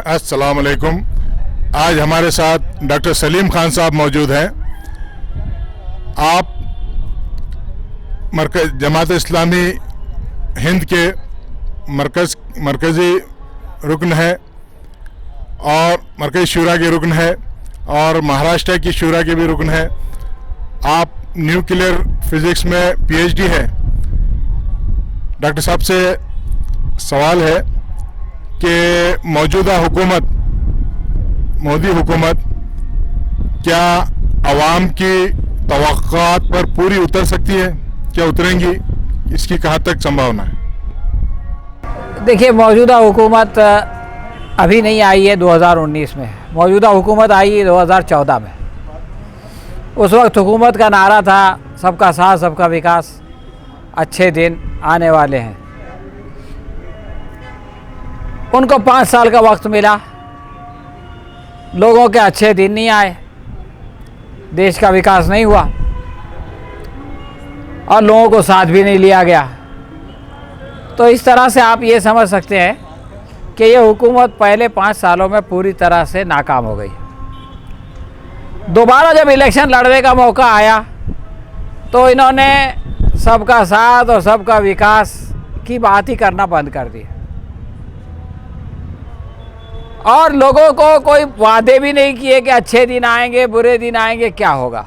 अस्सलाम वालेकुम। आज हमारे साथ डॉक्टर सलीम खान साहब मौजूद हैं। आप जमात इस्लामी हिंद के मरकज़ी रुकन है और मरकज़ी शूरा के रुकन है और महाराष्ट्र की शूरा के भी रुकन है। आप न्यूक्लियर फिज़िक्स में पीएचडी है। डॉक्टर साहब से सवाल है कि मौजूदा हुकूमत, मोदी हुकूमत, क्या अवाम की तवक्कुआत पर पूरी उतर सकती है? क्या उतरेंगी? इसकी कहाँ तक संभावना है? देखिए, मौजूदा हुकूमत अभी नहीं आई है 2019 में। मौजूदा हुकूमत आई है 2014 में। उस वक्त हुकूमत का नारा था सबका साथ सबका विकास, अच्छे दिन आने वाले हैं। उनको 5 साल का वक्त मिला, लोगों के अच्छे दिन नहीं आए, देश का विकास नहीं हुआ और लोगों को साथ भी नहीं लिया गया। तो इस तरह से आप ये समझ सकते हैं कि ये हुकूमत पहले 5 सालों में पूरी तरह से नाकाम हो गई। दोबारा जब इलेक्शन लड़ने का मौका आया तो इन्होंने सबका साथ और सबका विकास की बात ही करना बंद कर दी और लोगों को कोई वादे भी नहीं किए कि अच्छे दिन आएंगे, बुरे दिन आएंगे, क्या होगा।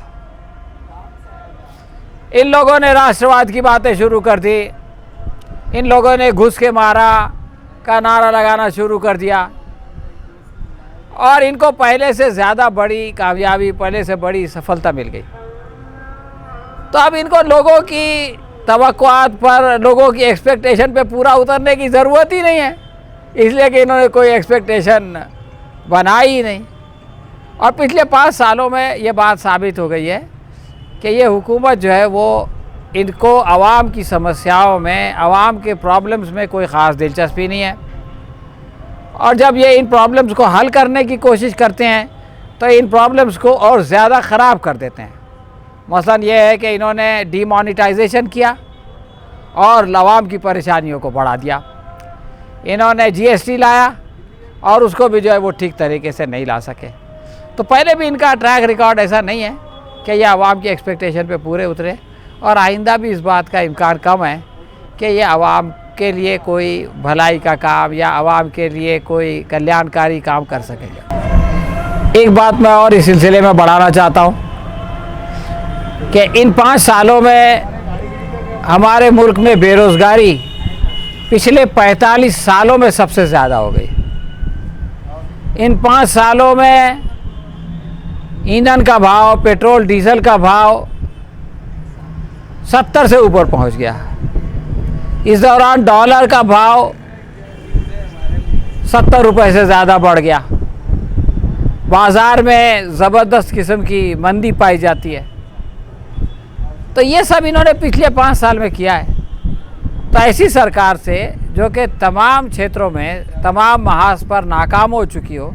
इन लोगों ने राष्ट्रवाद की बातें शुरू कर दी। इन लोगों ने घुस के मारा का नारा लगाना शुरू कर दिया और इनको पहले से ज़्यादा बड़ी कामयाबी, पहले से बड़ी सफलता मिल गई। तो अब इनको लोगों की तवक्कुआत पर, लोगों की एक्सपेक्टेशन पे पूरा उतरने की ज़रूरत ही नहीं है, इसलिए कि इन्होंने कोई एक्सपेक्टेशन बनाई ही नहीं। और पिछले 5 सालों में ये बात साबित हो गई है कि ये हुकूमत जो है वो, इनको आवाम की समस्याओं में, आवाम के प्रॉब्लम्स में कोई ख़ास दिलचस्पी नहीं है। और जब ये इन प्रॉब्लम्स को हल करने की कोशिश करते हैं तो इन प्रॉब्लम्स को और ज़्यादा ख़राब कर देते हैं। मसलन ये है कि इन्होंने डीमोनेटाइजेशन किया और आवाम की परेशानियों को बढ़ा दिया। इन्होंने जीएसटी लाया और उसको भी जो है वो ठीक तरीके से नहीं ला सके। तो पहले भी इनका ट्रैक रिकॉर्ड ऐसा नहीं है कि ये आवाम की एक्सपेक्टेशन पे पूरे उतरे और आइंदा भी इस बात का इम्कान कम है कि ये आवाम के लिए कोई भलाई का काम या आवाम के लिए कोई कल्याणकारी काम कर सकेंगे। एक बात मैं और इस सिलसिले में बढ़ाना चाहता हूँ कि इन 5 सालों में हमारे मुल्क में बेरोज़गारी पिछले 45 सालों में सबसे ज़्यादा हो गई। इन 5 सालों में ईंधन का भाव, पेट्रोल डीजल का भाव 70 से ऊपर पहुंच गया। इस दौरान डॉलर का भाव 70 रुपये से ज़्यादा बढ़ गया। बाज़ार में ज़बरदस्त किस्म की मंदी पाई जाती है। तो ये सब इन्होंने पिछले 5 साल में किया है। तो ऐसी सरकार से, जो कि तमाम क्षेत्रों में, तमाम महाज पर नाकाम हो चुकी हो,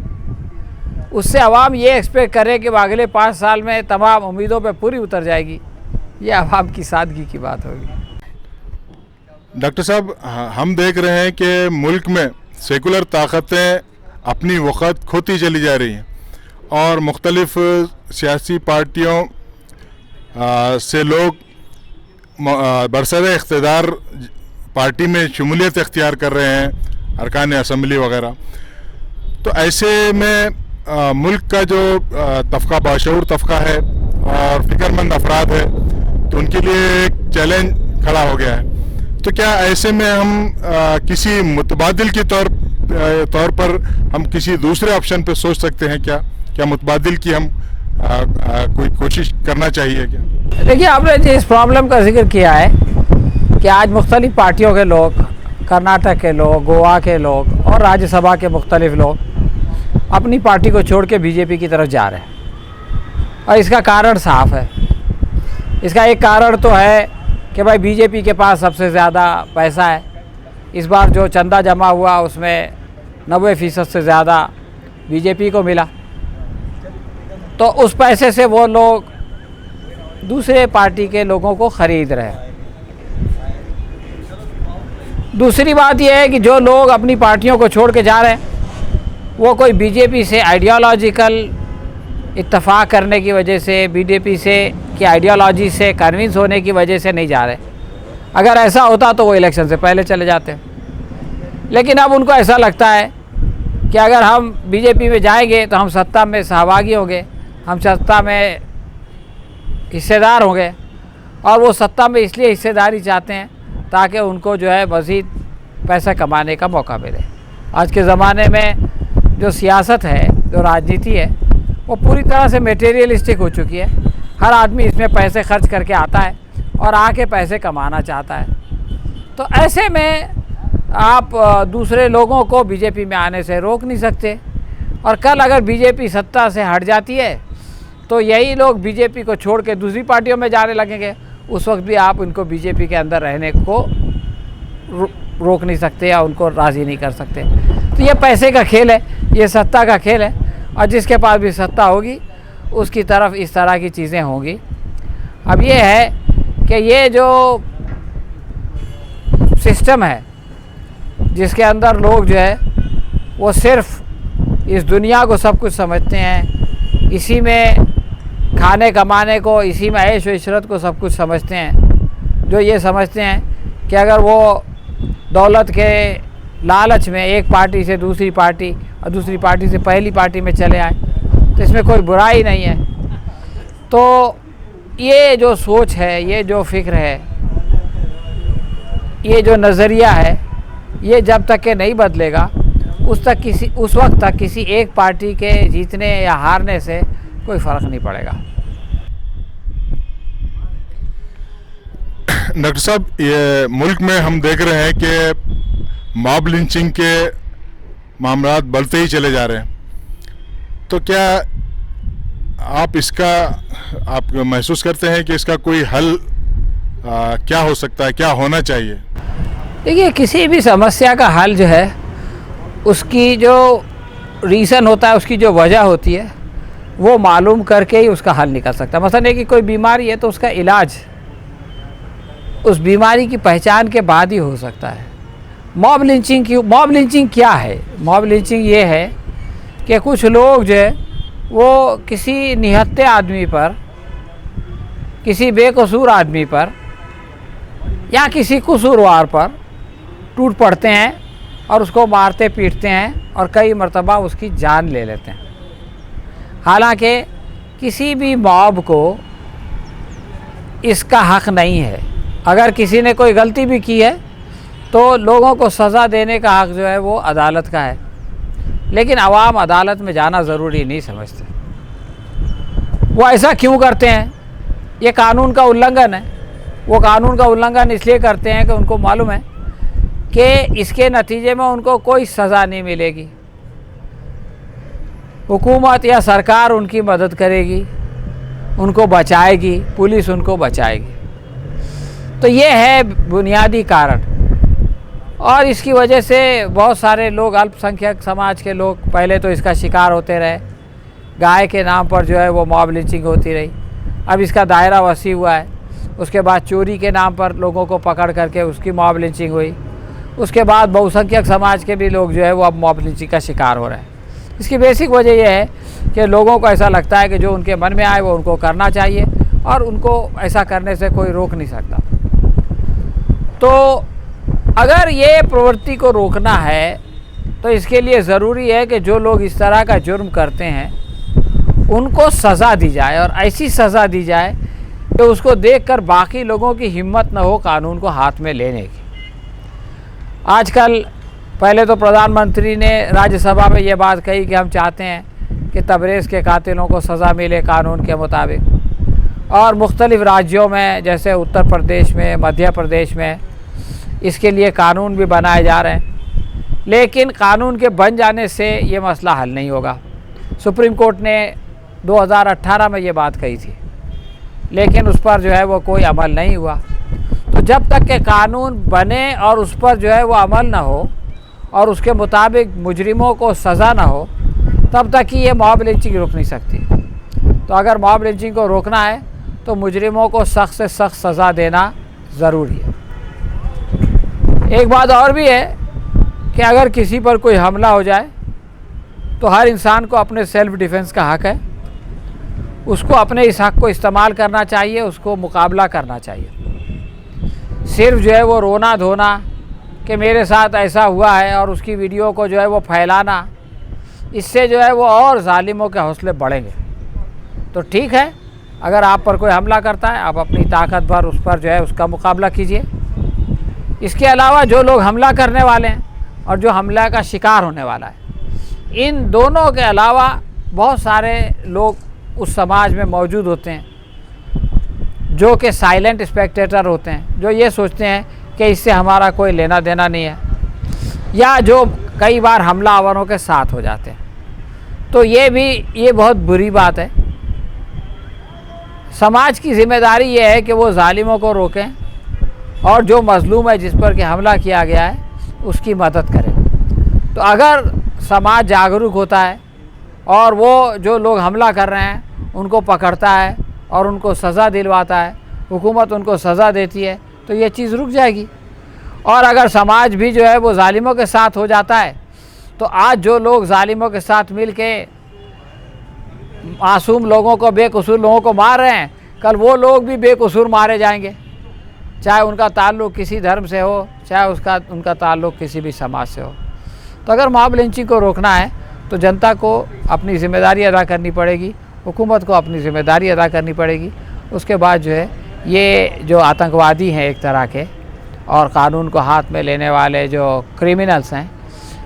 उससे आवाम ये एक्सपेक्ट करे कि अगले 5 साल में तमाम उम्मीदों पे पूरी उतर जाएगी, ये आवाम की सादगी की बात होगी। डॉक्टर साहब, हम देख रहे हैं कि मुल्क में सेकुलर ताकतें अपनी वक़्त खोती चली जा रही हैं और मुख्तलिफ सियासी पार्टियों से लोग बरसर इख्तिदार पार्टी में शमूलियत इख्तियार कर रहे हैं, अरकान असम्बली वगैरह। तो ऐसे में मुल्क का जो तबका, बाशऊर तबका है और फ़िक्रमंद अफराद है, तो उनके लिए एक चैलेंज खड़ा हो गया है। तो क्या ऐसे में हम किसी मुतबादिल के तौर पर हम किसी दूसरे ऑप्शन पे सोच सकते हैं? क्या मुतबादिल की हम कोई कोशिश करना चाहिए क्या? देखिए, आपने जिस प्रॉब्लम का जिक्र किया है कि आज मुख्तलिफ पार्टियों के लोग, कर्नाटक के लोग, गोवा के लोग और राज्यसभा के मुख्तलिफ लोग अपनी पार्टी को छोड़ के बीजेपी की तरफ जा रहे हैं और इसका कारण साफ है। इसका एक कारण तो है कि भाई बीजेपी के पास सबसे ज़्यादा पैसा है। इस बार जो चंदा जमा हुआ उसमें 90% से ज़्यादा बीजेपी को मिला। तो उस पैसे से वो लोग दूसरे पार्टी के लोगों को ख़रीद रहे हैं। दूसरी बात यह है कि जो लोग अपनी पार्टियों को छोड़ के जा रहे हैं वो कोई बीजेपी से आइडियोलॉजिकल इत्तेफाक करने की वजह से, बीजेपी से की आइडियोलॉजी से कन्विंस होने की वजह से नहीं जा रहे। अगर ऐसा होता तो वो इलेक्शन से पहले चले जाते। लेकिन अब उनको ऐसा लगता है कि अगर हम बीजेपी में जाएंगे तो हम सत्ता में सहभागी होंगे, हम सत्ता में हिस्सेदार होंगे, और वो सत्ता में इसलिए हिस्सेदारी चाहते हैं ताकि उनको जो है मज़ीद पैसा कमाने का मौका मिले। आज के ज़माने में जो सियासत है, जो राजनीति है, वो पूरी तरह से मटेरियलिस्टिक हो चुकी है। हर आदमी इसमें पैसे खर्च करके आता है और आके पैसे कमाना चाहता है। तो ऐसे में आप दूसरे लोगों को बीजेपी में आने से रोक नहीं सकते। और कल अगर बीजेपी सत्ता से हट जाती है तो यही लोग बीजेपी को छोड़ के दूसरी पार्टियों में जाने लगेंगे। उस वक्त भी आप उनको बीजेपी के अंदर रहने को रोक नहीं सकते या उनको राज़ी नहीं कर सकते। तो ये पैसे का खेल है, ये सत्ता का खेल है, और जिसके पास भी सत्ता होगी उसकी तरफ इस तरह की चीज़ें होंगी। अब ये है कि ये जो सिस्टम है जिसके अंदर लोग जो है वो सिर्फ इस दुनिया को सब कुछ समझते हैं, इसी में खाने कमाने को, इसी में ऐश व इशरत को सब कुछ समझते हैं। जो ये समझते हैं कि अगर वो दौलत के लालच में एक पार्टी से दूसरी पार्टी और दूसरी पार्टी से पहली पार्टी में चले आए तो इसमें कोई बुराई नहीं है। तो ये जो सोच है, ये जो फ़िक्र है, ये जो नज़रिया है, ये जब तक के नहीं बदलेगा उस वक्त तक किसी एक पार्टी के जीतने या हारने से कोई फ़र्क नहीं पड़ेगा। डॉक्टर साहब, ये मुल्क में हम देख रहे हैं कि मॉब लिंचिंग के मामलात बढ़ते ही चले जा रहे हैं। तो क्या आप महसूस करते हैं कि इसका कोई हल क्या हो सकता है, क्या होना चाहिए? देखिए, किसी भी समस्या का हल जो है उसकी जो रीज़न होता है, उसकी जो वजह होती है, वो मालूम करके ही उसका हल निकल सकता है। मसलन है कि कोई बीमारी है तो उसका इलाज उस बीमारी की पहचान के बाद ही हो सकता है। मॉब लिंचिंग क्या है? मॉब लिंचिंग ये है कि कुछ लोग जो है वो किसी निहत्थे आदमी पर, किसी बेकसूर आदमी पर या किसी कसूरवार पर टूट पड़ते हैं और उसको मारते पीटते हैं और कई मर्तबा उसकी जान ले लेते हैं। हालांकि किसी भी मॉब को इसका हक़ नहीं है। अगर किसी ने कोई गलती भी की है तो लोगों को सज़ा देने का हक़ जो है वो अदालत का है। लेकिन आवाम अदालत में जाना ज़रूरी नहीं समझते। वो ऐसा क्यों करते हैं? ये कानून का उल्लंघन है। वो कानून का उल्लंघन इसलिए करते हैं कि उनको मालूम है कि इसके नतीजे में उनको कोई सज़ा नहीं मिलेगी। हुकूमत या सरकार उनकी मदद करेगी, उनको बचाएगी, पुलिस उनको बचाएगी। तो ये है बुनियादी कारण। और इसकी वजह से बहुत सारे लोग, अल्पसंख्यक समाज के लोग पहले तो इसका शिकार होते रहे। गाय के नाम पर जो है वो मॉब लिंचिंग होती रही। अब इसका दायरा वसी हुआ है। उसके बाद चोरी के नाम पर लोगों को पकड़ करके उसकी मॉब लिंचिंग हुई। उसके बाद बहुसंख्यक समाज के भी लोग जो है वो अब मॉब लिंचिंग का शिकार हो रहे हैं। इसकी बेसिक वजह यह है कि लोगों को ऐसा लगता है कि जो उनके मन में आए वो उनको करना चाहिए और उनको ऐसा करने से कोई रोक नहीं सकता। तो अगर ये प्रवृत्ति को रोकना है तो इसके लिए ज़रूरी है कि जो लोग इस तरह का जुर्म करते हैं उनको सज़ा दी जाए, और ऐसी सज़ा दी जाए कि उसको देखकर बाकी लोगों की हिम्मत न हो कानून को हाथ में लेने की। आजकल पहले तो प्रधानमंत्री ने राज्यसभा में ये बात कही कि हम चाहते हैं कि तबरेज़ के कातिलों को सज़ा मिले कानून के मुताबिक, और मुख्तलिफ़ राज्यों में जैसे उत्तर प्रदेश में, मध्य प्रदेश में इसके लिए कानून भी बनाए जा रहे हैं। लेकिन कानून के बन जाने से ये मसला हल नहीं होगा। सुप्रीम कोर्ट ने 2018 में ये बात कही थी, लेकिन उस पर जो है वो कोई अमल नहीं हुआ। तो जब तक के कानून बने और उस पर जो है वो अमल ना हो और उसके मुताबिक मुजरिमों को सज़ा ना हो, तब तक ही ये मॉब लिंचिंग रुक नहीं सकती। तो अगर मॉब लिंचिंग को रोकना है तो मुजरिमों को सख्त से सख्त सज़ा देना ज़रूरी है। एक बात और भी है कि अगर किसी पर कोई हमला हो जाए तो हर इंसान को अपने सेल्फ डिफेंस का हक है, उसको अपने इस हक को इस्तेमाल करना चाहिए, उसको मुकाबला करना चाहिए। सिर्फ जो है वो रोना धोना कि मेरे साथ ऐसा हुआ है और उसकी वीडियो को जो है वो फैलाना, इससे जो है वो और ज़ालिमों के हौसले बढ़ेंगे। तो ठीक है, अगर आप पर कोई हमला करता है, आप अपनी ताकत भर उस पर जो है उसका मुकाबला कीजिए। इसके अलावा जो लोग हमला करने वाले हैं और जो हमला का शिकार होने वाला है, इन दोनों के अलावा बहुत सारे लोग उस समाज में मौजूद होते हैं जो कि साइलेंट स्पेक्टेटर होते हैं, जो ये सोचते हैं कि इससे हमारा कोई लेना देना नहीं है, या जो कई बार हमलावरों के साथ हो जाते हैं। तो ये बहुत बुरी बात है। समाज की ज़िम्मेदारी ये है कि वो ज़ालिमों को रोकें और जो मज़लूम है, जिस पर कि हमला किया गया है, उसकी मदद करें। तो अगर समाज जागरूक होता है और वो जो लोग हमला कर रहे हैं उनको पकड़ता है और उनको सज़ा दिलवाता है, हुकूमत उनको सज़ा देती है, तो ये चीज़ रुक जाएगी। और अगर समाज भी जो है वो ज़ालिमों के साथ हो जाता है, तो आज जो लोग ज़ालिमों के साथ मिल के मासूम लोगों को, बेकसूर लोगों को मार रहे हैं, कल वो लोग भी बेकसूर मारे जाएंगे, चाहे उनका ताल्लुक़ किसी धर्म से हो, चाहे उनका ताल्लुक़ किसी भी समाज से हो। तो अगर मॉब लिंचिंग को रोकना है तो जनता को अपनी ज़िम्मेदारी अदा करनी पड़ेगी, हुकूमत को अपनी ज़िम्मेदारी अदा करनी पड़ेगी। उसके बाद जो है ये जो आतंकवादी हैं एक तरह के और कानून को हाथ में लेने वाले जो क्रिमिनल्स हैं,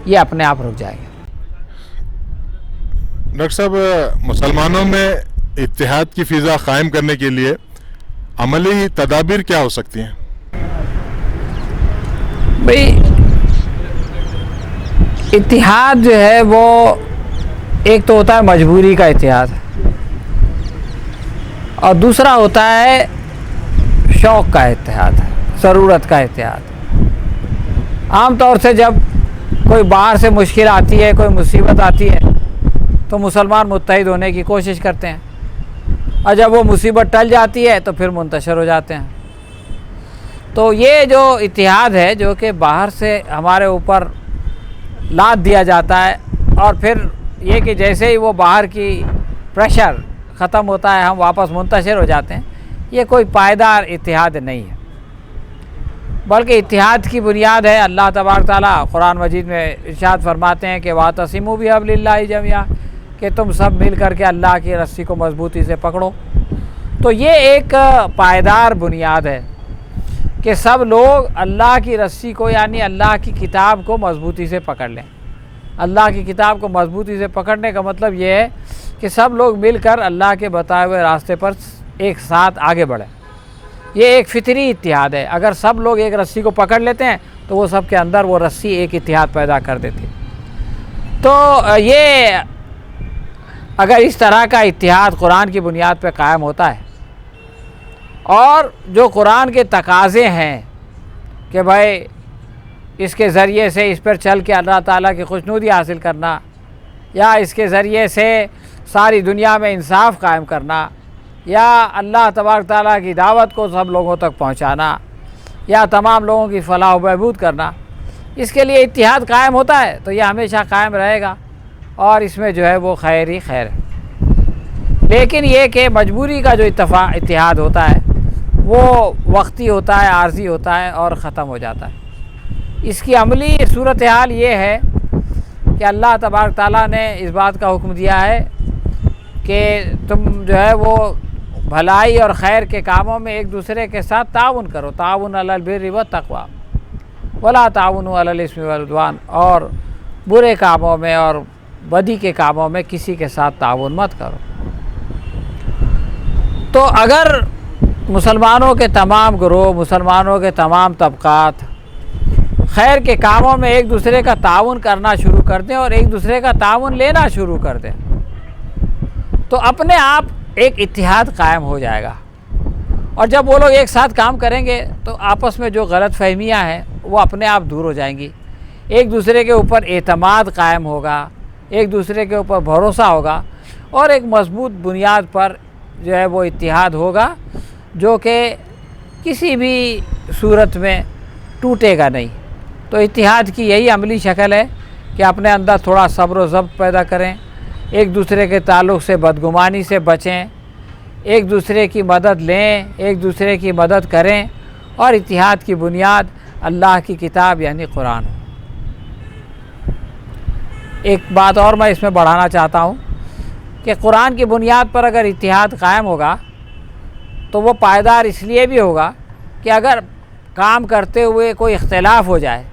ये अपने आप रुक जाएंगे। डॉक्टर साहब, मुसलमानों में इत्तेहाद की फ़िज़ा कायम करने के लिए अमली तदाबीर क्या हो सकती हैं? भाई, इत्तेहाद जो है वो एक तो होता है मजबूरी का इत्तेहाद और दूसरा होता है शौक़ का इत्तेहाद, ज़रूरत का इत्तेहाद। आम तौर से जब कोई बाहर से मुश्किल आती है, कोई मुसीबत आती है, तो मुसलमान मुत्तहिद होने की कोशिश करते हैं और जब वो मुसीबत टल जाती है तो फिर मुंतशिर हो जाते हैं। तो ये जो इत्तेहाद है जो कि बाहर से हमारे ऊपर लाद दिया जाता है और फिर ये कि जैसे ही वो बाहर की प्रेशर ख़त्म होता है हम वापस मुंतशिर हो जाते हैं, ये कोई पायदार इत्तेहाद नहीं है। बल्कि इत्तेहाद की बुनियाद है, अल्लाह तबारक ताला कुरान मजीद में इरशाद फरमाते हैं कि वातसिमू बिहब्लिल्लाहि जमिया, कि तुम सब मिल कर के अल्लाह की रस्सी को मजबूती से पकड़ो। तो ये एक पायदार बुनियाद है कि सब लोग अल्लाह की रस्सी को, यानी अल्लाह की किताब को मजबूती से पकड़ लें। अल्लाह की किताब को मजबूती से पकड़ने का मतलब ये है कि सब लोग मिलकर अल्लाह के बताए हुए रास्ते पर एक साथ आगे बढ़ें। ये एक फितरी इत्तेहाद है। अगर सब लोग एक रस्सी को पकड़ लेते हैं तो वो सब के अंदर वो रस्सी एक इत्तेहाद पैदा कर देती है। तो ये अगर इस तरह का इत्तेहाद कुरान की बुनियाद पर कायम होता है और जो कुरान के तकाज़े हैं कि भाई इसके ज़रिए से इस पर चल के अल्लाह ताला की खुशनुदी हासिल करना, या इसके ज़रिए से सारी दुनिया में इंसाफ कायम करना, या अल्लाह तबारक ताला की दावत को सब लोगों तक पहुंचाना, या तमाम लोगों की फलाह बहबूद करना, इसके लिए इत्तेहाद कायम होता है तो यह हमेशा कायम रहेगा और इसमें जो है वो खैर ही खैर है। लेकिन ये कि मजबूरी का जो इत्तेहाद होता है वो वक्ती होता है, आर्जी होता है और ख़त्म हो जाता है। इसकी अमली सूरत हाल ये है कि अल्लाह तबारक ताला ने इस बात का हुक्म दिया है कि तुम जो है वो भलाई और खैर के कामों में एक दूसरे के साथ ताउन करो, ताउन अलल बिर्रि व तक़वा वला ताउनु अलल इस्मि वल उद्वान, और बुरे कामों में और बदी के कामों में किसी के साथ ताउन मत करो। तो अगर मुसलमानों के तमाम ग्रोह, मुसलमानों के तमाम तबक़ात खैर के कामों में एक दूसरे का ताउन करना शुरू कर दें और एक दूसरे का ताउन लेना शुरू कर दें, तो अपने आप एक इत्तेहाद कायम हो जाएगा। और जब वो लोग एक साथ काम करेंगे तो आपस में जो गलत फहमियाँ हैं वो अपने आप दूर हो जाएंगी, एक दूसरे के ऊपर एतमाद कायम होगा, एक दूसरे के ऊपर भरोसा होगा और एक मजबूत बुनियाद पर जो है वो इत्तेहाद होगा जो कि किसी भी सूरत में टूटेगा नहीं। तो इत्तेहाद की यही अमली शक्ल है कि अपने अंदर थोड़ा सब्र व ज़ब्त पैदा करें, एक दूसरे के ताल्लुक़ से बदगुमानी से बचें, एक दूसरे की मदद लें, एक दूसरे की मदद करें और इत्तिहाद की बुनियाद अल्लाह की किताब यानी कुरान हो। एक बात और मैं इसमें बढ़ाना चाहता हूँ कि कुरान की बुनियाद पर अगर इत्तिहाद कायम होगा तो वो पायदार इसलिए भी होगा कि अगर काम करते हुए कोई इख्तिलाफ़ हो जाए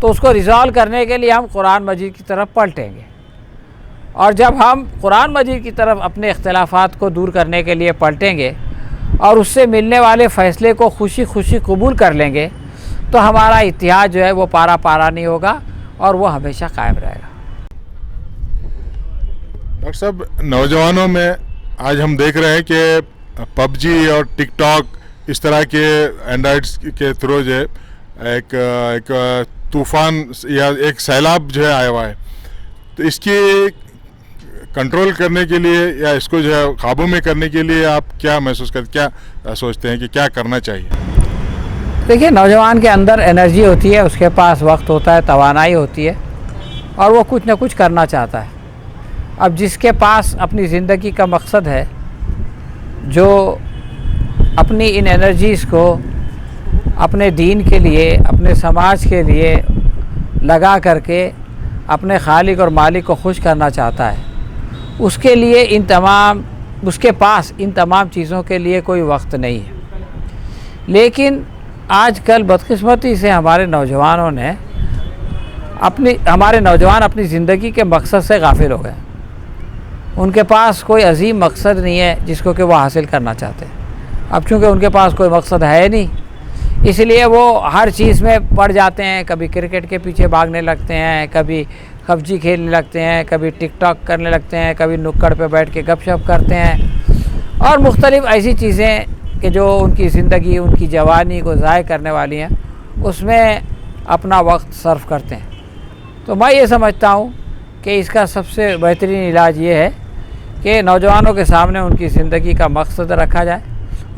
तो उसको रिज़ॉल्व करने के लिए हम कुरान मजीद की तरफ पलटेंगे, और जब हम कुरान मजीद की तरफ अपने इख्तिलाफ़ात को दूर करने के लिए पलटेंगे और उससे मिलने वाले फ़ैसले को खुशी खुशी कबूल कर लेंगे तो हमारा इत्तिहाद जो है वो पारा पारा नहीं होगा और वो हमेशा कायम रहेगा। डॉक्टर साहब, नौजवानों में आज हम देख रहे हैं कि पबजी और टिकटॉक इस तरह के एंड्रॉइड्स के थ्रू जो है एक तूफ़ान या एक सैलाब जो है आया हुआ है, तो इसकी कंट्रोल करने के लिए या इसको जो है काबू में करने के लिए आप क्या महसूस करते, क्या सोचते हैं कि क्या करना चाहिए? देखिए, नौजवान के अंदर एनर्जी होती है, उसके पास वक्त होता है, तवानाई होती है और वो कुछ ना कुछ करना चाहता है। अब जिसके पास अपनी ज़िंदगी का मकसद है, जो अपनी इन एनर्जीज़ को अपने दीन के लिए, अपने समाज के लिए लगा करके अपने खालिक और मालिक को खुश करना चाहता है, उसके पास इन तमाम चीज़ों के लिए कोई वक्त नहीं है। लेकिन आजकल बदकिस्मती से हमारे नौजवान अपनी ज़िंदगी के मकसद से गाफिल हो गए। उनके पास कोई अजीम मकसद नहीं है जिसको कि वो हासिल करना चाहते हैं। अब चूँकि उनके पास कोई मकसद है नहीं, इसलिए वो हर चीज़ में पड़ जाते हैं। कभी क्रिकेट के पीछे भागने लगते हैं, कभी पबजी खेलने लगते हैं, कभी टिकटॉक करने लगते हैं, कभी नुक्कड़ पे बैठ के गपशप करते हैं और मुख्तलिफ़ ऐसी चीज़ें कि जो उनकी ज़िंदगी, उनकी जवानी को ज़ाय करने वाली हैं, उसमें अपना वक्त सर्फ करते हैं। तो मैं ये समझता हूँ कि इसका सबसे बेहतरीन इलाज ये है कि नौजवानों के सामने उनकी ज़िंदगी का मकसद रखा जाए,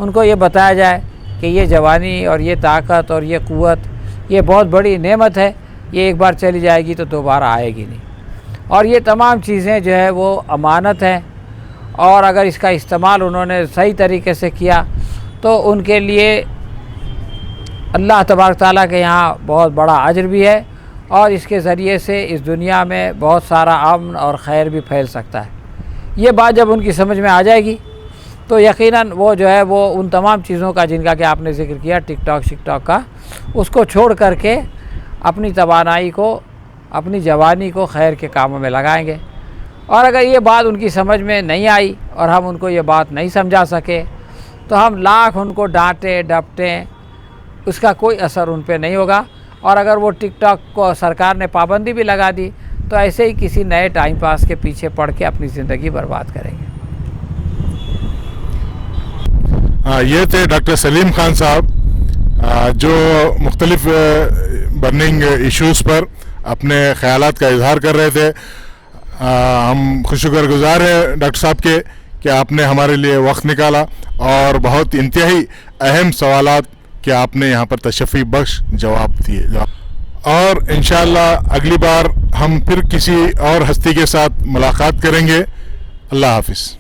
उनको ये बताया जाए कि ये जवानी और ये ताकत और ये क़ुव्वत ये बहुत बड़ी नेमत है, ये एक बार चली जाएगी तो दोबारा आएगी नहीं, और ये तमाम चीज़ें जो है वो अमानत हैं, और अगर इसका इस्तेमाल उन्होंने सही तरीके से किया तो उनके लिए अल्लाह तबारक ताला के यहाँ बहुत बड़ा अजर भी है और इसके ज़रिए से इस दुनिया में बहुत सारा अमन और खैर भी फैल सकता है। ये बात जब उनकी समझ में आ जाएगी तो यकीनन वो जो है वो उन तमाम चीज़ों का जिनका कि आपने ज़िक्र किया, टिकटॉक शिकटॉक का, उसको छोड़ करके अपनी तवानाई को, अपनी जवानी को खैर के कामों में लगाएंगे। और अगर ये बात उनकी समझ में नहीं आई और हम उनको ये बात नहीं समझा सके तो हम लाख उनको डांटें डपटें, उसका कोई असर उन पे नहीं होगा। और अगर वो टिकटॉक को सरकार ने पाबंदी भी लगा दी तो ऐसे ही किसी नए टाइम पास के पीछे पड़ के अपनी ज़िंदगी बर्बाद करेंगे। ये थे डॉक्टर सलीम खान साहब, जो मुख्तलिफ बर्निंग इश्यूज़ पर अपने ख़यालात का इजहार कर रहे थे। हम शुक्रगुज़ार हैं डॉक्टर साहब के कि आपने हमारे लिए वक्त निकाला और बहुत इंतहाई अहम सवालात कि आपने यहाँ पर तशफ़ी बख्श जवाब दिए। और इंशाअल्लाह अगली बार हम फिर किसी और हस्ती के साथ मुलाकात करेंगे। अल्लाह हाफ़िज़।